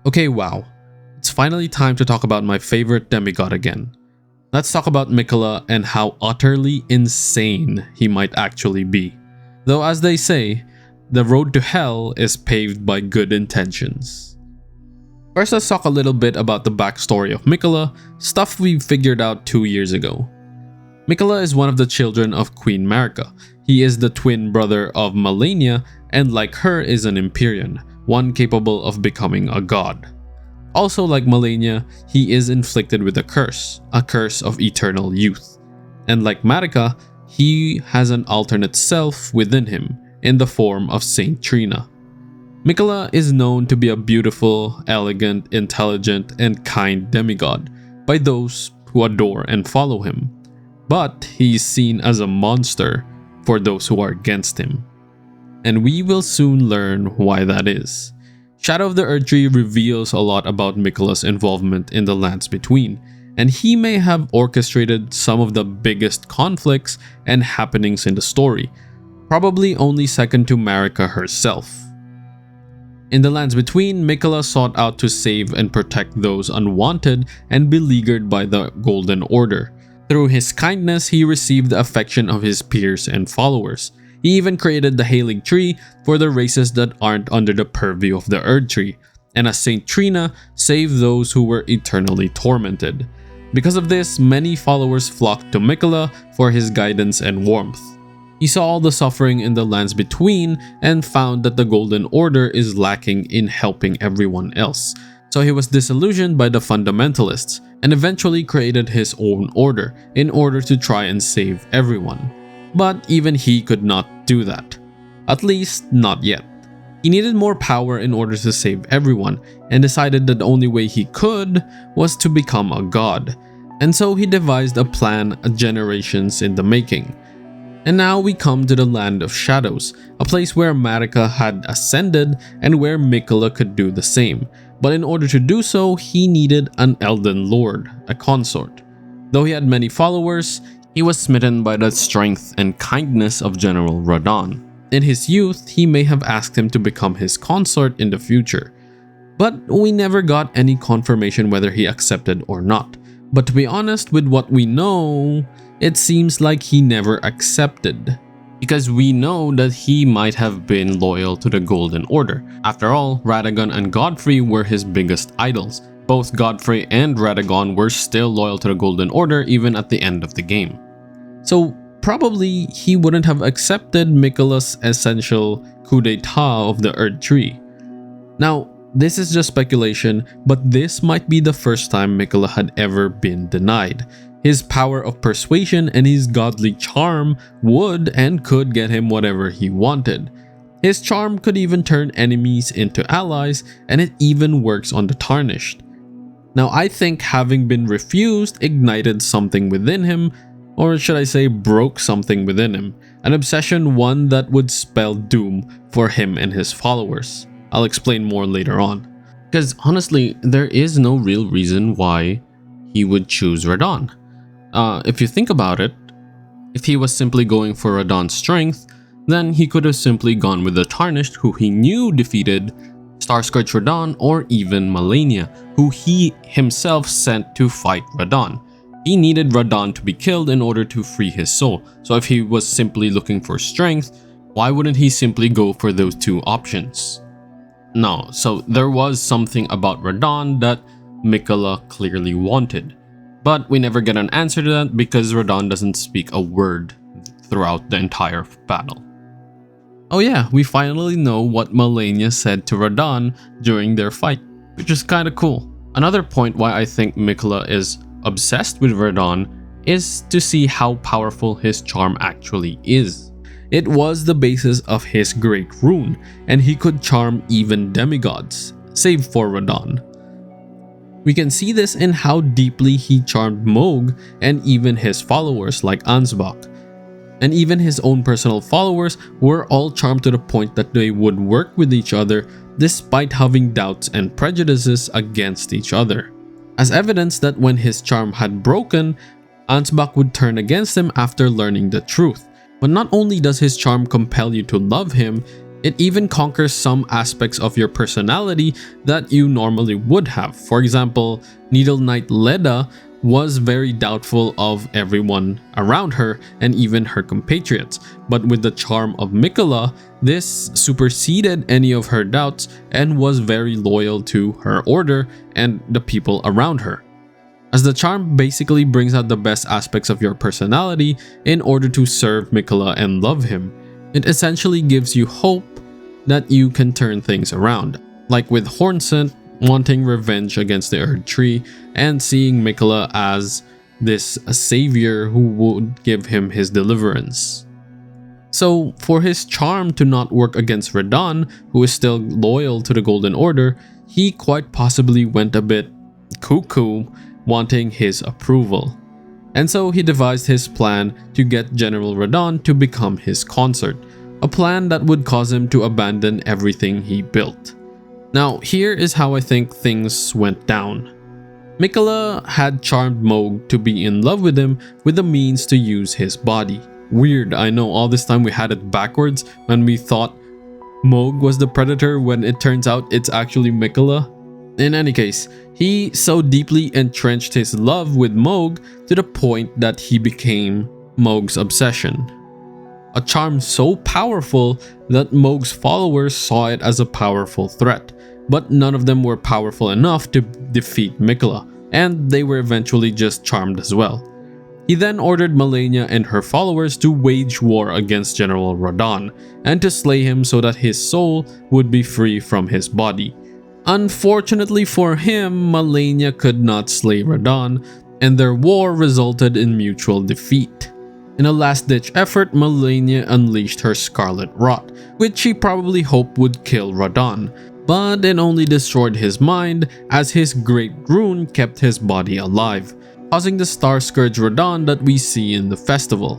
Okay, wow. It's finally time to talk about my favorite demigod again. Let's talk about Miquella and how utterly insane he might actually be. Though as they say, the road to hell is paved by good intentions. First, let's talk a little bit about the backstory of Miquella, stuff we figured out 2 years ago. Miquella is one of the children of Queen Marika. He is the twin brother of Malenia and like her is an Empyrean, one capable of becoming a god. Also like Malenia, he is inflicted with a curse of eternal youth. And like Marika, he has an alternate self within him in the form of Saint Trina. Miquella is known to be a beautiful, elegant, intelligent, and kind demigod by those who adore and follow him. But he is seen as a monster for those who are against him. And we will soon learn why that is. Shadow of the Erdree reveals a lot about Miquella's involvement in the Lands Between, and he may have orchestrated some of the biggest conflicts and happenings in the story, probably only second to Marika herself. In the Lands Between, Miquella sought out to save and protect those unwanted and beleaguered by the Golden Order. Through his kindness, he received the affection of his peers and followers. He even created the Hailing Tree for the races that aren't under the purview of the Erdree, and as Saint Trina, saved those who were eternally tormented. Because of this, many followers flocked to Miquella for his guidance and warmth. He saw all the suffering in the Lands Between and found that the Golden Order is lacking in helping everyone else. So he was disillusioned by the fundamentalists and eventually created his own order in order to try and save everyone. But even he could not do that. At least, not yet. He needed more power in order to save everyone and decided that the only way he could was to become a god. And so he devised a plan generations in the making. And now we come to the Land of Shadows, a place where Marika had ascended and where Miquella could do the same. But in order to do so, he needed an Elden Lord, a consort. Though he had many followers, he was smitten by the strength and kindness of General Radahn. In his youth, he may have asked him to become his consort in the future. But we never got any confirmation whether he accepted or not. But to be honest, with what we know, it seems like he never accepted. Because we know that he might have been loyal to the Golden Order. After all, Radahn and Godfrey were his biggest idols. Both Godfrey and Radahn were still loyal to the Golden Order even at the end of the game. So probably he wouldn't have accepted Miquella's essential coup d'etat of the Erdree. Now, this is just speculation, but this might be the first time Miquella had ever been denied. His power of persuasion and his godly charm would and could get him whatever he wanted. His charm could even turn enemies into allies, and it even works on the Tarnished. Now I think having been refused ignited something within him, or should I say broke something within him, an obsession, one that would spell doom for him and his followers. I'll explain more later on. Because honestly, there is no real reason why he would choose Radahn. If you think about it, if he was simply going for Radahn's strength, then he could have simply gone with the Tarnished, who he knew defeated Starscourge Radahn, or even Malenia, who he himself sent to fight Radahn. He needed Radahn to be killed in order to free his soul, so if he was simply looking for strength, why wouldn't he simply go for those two options? No, so there was something about Radahn that Miquella clearly wanted. But we never get an answer to that because Radahn doesn't speak a word throughout the entire battle. Oh yeah, we finally know what Malenia said to Radahn during their fight, which is kinda cool. Another point why I think Miquella is obsessed with Radahn is to see how powerful his charm actually is. It was the basis of his great rune, and he could charm even demigods, save for Radahn. We can see this in how deeply he charmed Mohg and even his followers like Ansbach. And even his own personal followers were all charmed to the point that they would work with each other despite having doubts and prejudices against each other. As evidence that when his charm had broken, Ansbach would turn against him after learning the truth. But not only does his charm compel you to love him, It even conquers some aspects of your personality that you normally would have. For example, Needle Knight Leda was very doubtful of everyone around her and even her compatriots, but with the charm of Miquella, this superseded any of her doubts and was very loyal to her order and the people around her. As the charm basically brings out the best aspects of your personality in order to serve Miquella and love him, it essentially gives you hope that you can turn things around, like with Hornsent wanting revenge against the Erdree and seeing Miquella as this savior who would give him his deliverance. So for his charm to not work against Radahn, who is still loyal to the Golden Order, he quite possibly went a bit cuckoo, wanting his approval. And so he devised his plan to get General Radahn to become his consort, a plan that would cause him to abandon everything he built. Now, here is how I think things went down. Miquella had charmed Mohg to be in love with him with the means to use his body. Weird, I know, all this time we had it backwards when we thought Mohg was the predator when it turns out it's actually Miquella. In any case, he so deeply entrenched his love with Mohg to the point that he became Mohg's obsession. A charm so powerful that Mohg's followers saw it as a powerful threat, but none of them were powerful enough to defeat Miquella, and they were eventually just charmed as well. He then ordered Malenia and her followers to wage war against General Radahn, and to slay him so that his soul would be free from his body. Unfortunately for him, Malenia could not slay Radahn, and their war resulted in mutual defeat. In a last-ditch effort, Malenia unleashed her Scarlet Rot, which she probably hoped would kill Radahn, but it only destroyed his mind as his Great Rune kept his body alive, causing the Star Scourge Radahn that we see in the festival.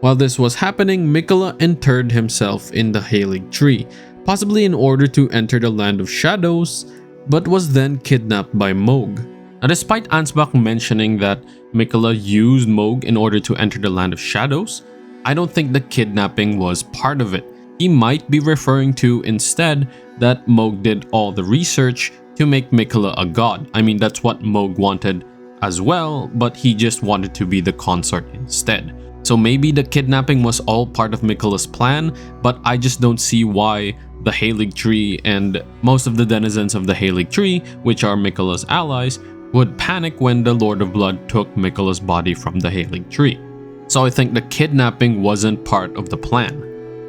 While this was happening, Miquella interred himself in the Halig Tree, possibly in order to enter the Land of Shadows, but was then kidnapped by Mohg. Now, despite Ansbach mentioning that Miquella used Mohg in order to enter the Land of Shadows, I don't think the kidnapping was part of it. He might be referring to instead that Mohg did all the research to make Miquella a god. I mean, that's what Mohg wanted as well, but he just wanted to be the consort instead. So maybe the kidnapping was all part of Miquella's plan, but I just don't see why the Halig Tree and most of the denizens of the Halig Tree, which are Miquella's allies, would panic when the Lord of Blood took Miquella's body from the Halig Tree. So I think the kidnapping wasn't part of the plan.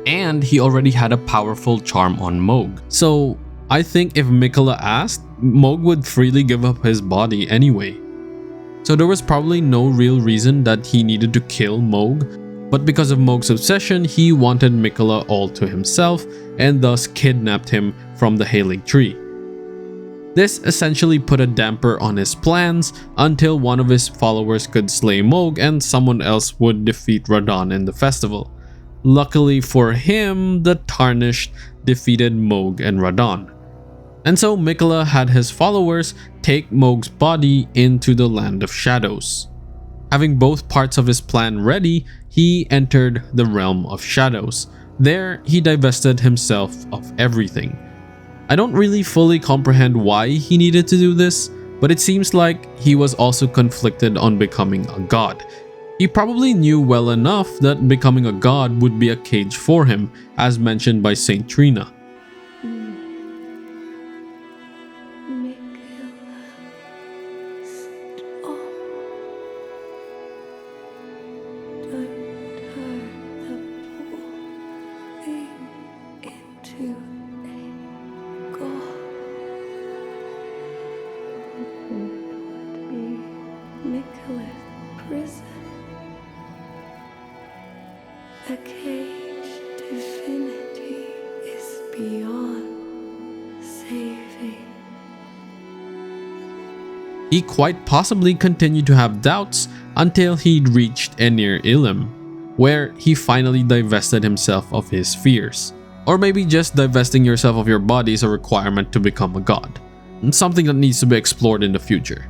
And he already had a powerful charm on Mohg. So I think if Miquella asked, Mohg would freely give up his body anyway. So there was probably no real reason that he needed to kill Mohg, but because of Mohg's obsession, he wanted Miquella all to himself and thus kidnapped him from the Halig Tree. This essentially put a damper on his plans until one of his followers could slay Mohg and someone else would defeat Radahn in the festival. Luckily for him, the Tarnished defeated Mohg and Radahn. And so Miquella had his followers take Mohg's body into the Land of Shadows. Having both parts of his plan ready, he entered the Realm of Shadows. There, he divested himself of everything. I don't really fully comprehend why he needed to do this, but it seems like he was also conflicted on becoming a god. He probably knew well enough that becoming a god would be a cage for him, as mentioned by Saint Trina. A cage divinity is beyond saving. He quite possibly continued to have doubts until he'd reached Enir Ilim, where he finally divested himself of his fears. Or maybe just divesting yourself of your body is a requirement to become a god, something that needs to be explored in the future.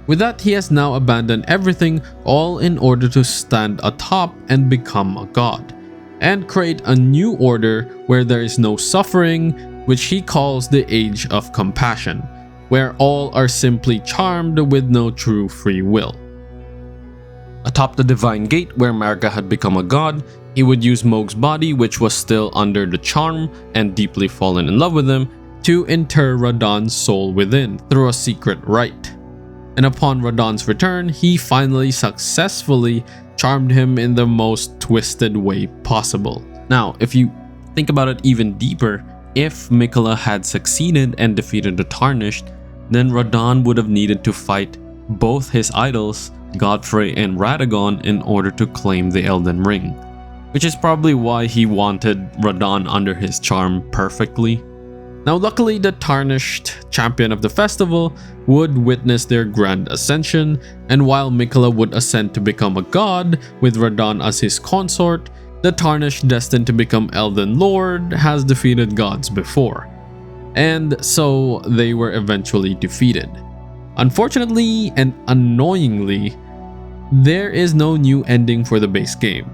With that, he has now abandoned everything, all in order to stand atop and become a god. and create a new order where there is no suffering, which he calls the Age of Compassion, where all are simply charmed with no true free will. Atop the Divine Gate, where Marika had become a god, he would use Mohg's body, which was still under the charm and deeply fallen in love with him, to inter Radahn's soul within through a secret rite. And upon Radahn's return, he finally successfully charmed him in the most twisted way possible. Now, if you think about it even deeper, if Miquella had succeeded and defeated the Tarnished, then Radahn would have needed to fight both his idols, Godfrey and Radahn, in order to claim the Elden Ring, which is probably why he wanted Radahn under his charm perfectly. Now luckily, the Tarnished champion of the festival would witness their grand ascension, and while Miquella would ascend to become a god with Radahn as his consort, the Tarnished, destined to become Elden Lord, has defeated gods before, and so they were eventually defeated. Unfortunately and annoyingly, there is no new ending for the base game.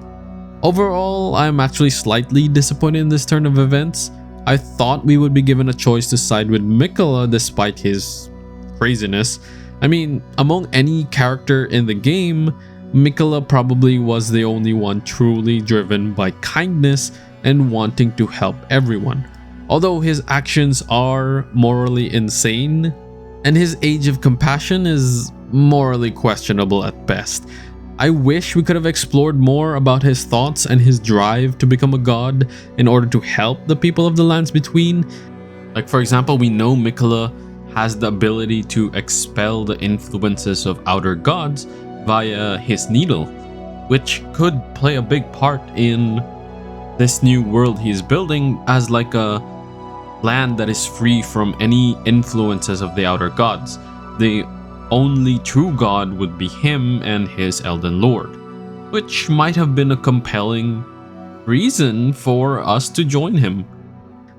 Overall, I'm actually slightly disappointed in this turn of events. I thought we would be given a choice to side with Miquella despite his craziness. I mean, among any character in the game, Miquella probably was the only one truly driven by kindness and wanting to help everyone. Although his actions are morally insane, and his Age of Compassion is morally questionable at best. I wish we could have explored more about his thoughts and his drive to become a god in order to help the people of the lands between. Like, for example, we know Miquella has the ability to expel the influences of outer gods via his needle, which could play a big part in this new world he's building as like a land that is free from any influences of the outer gods. The only true god would be him and his Elden Lord, which might have been a compelling reason for us to join him.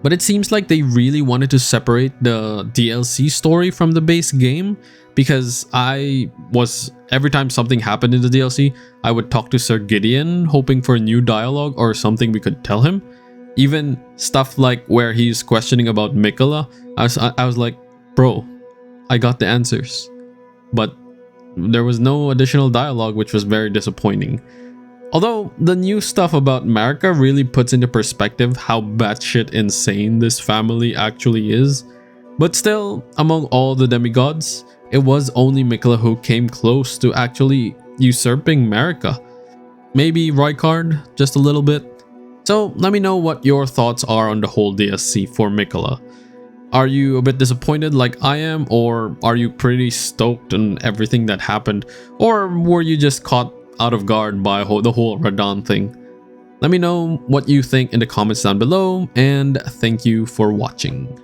But it seems like they really wanted to separate the DLC story from the base game, because every time something happened in the DLC, I would talk to Sir Gideon hoping for a new dialogue or something we could tell him. Even stuff like where he's questioning about Miquella, I was like, bro, I got the answers. But there was no additional dialogue, which was very disappointing. Although the new stuff about Marika really puts into perspective how batshit insane this family actually is. But still, among all the demigods, it was only Miquella who came close to actually usurping Marika. Maybe Rykard, just a little bit. So let me know what your thoughts are on the whole DSC for Miquella. Are you a bit disappointed like I am, or are you pretty stoked on everything that happened, or were you just caught out of guard by the whole Radahn thing? Let me know what you think in the comments down below, and thank you for watching.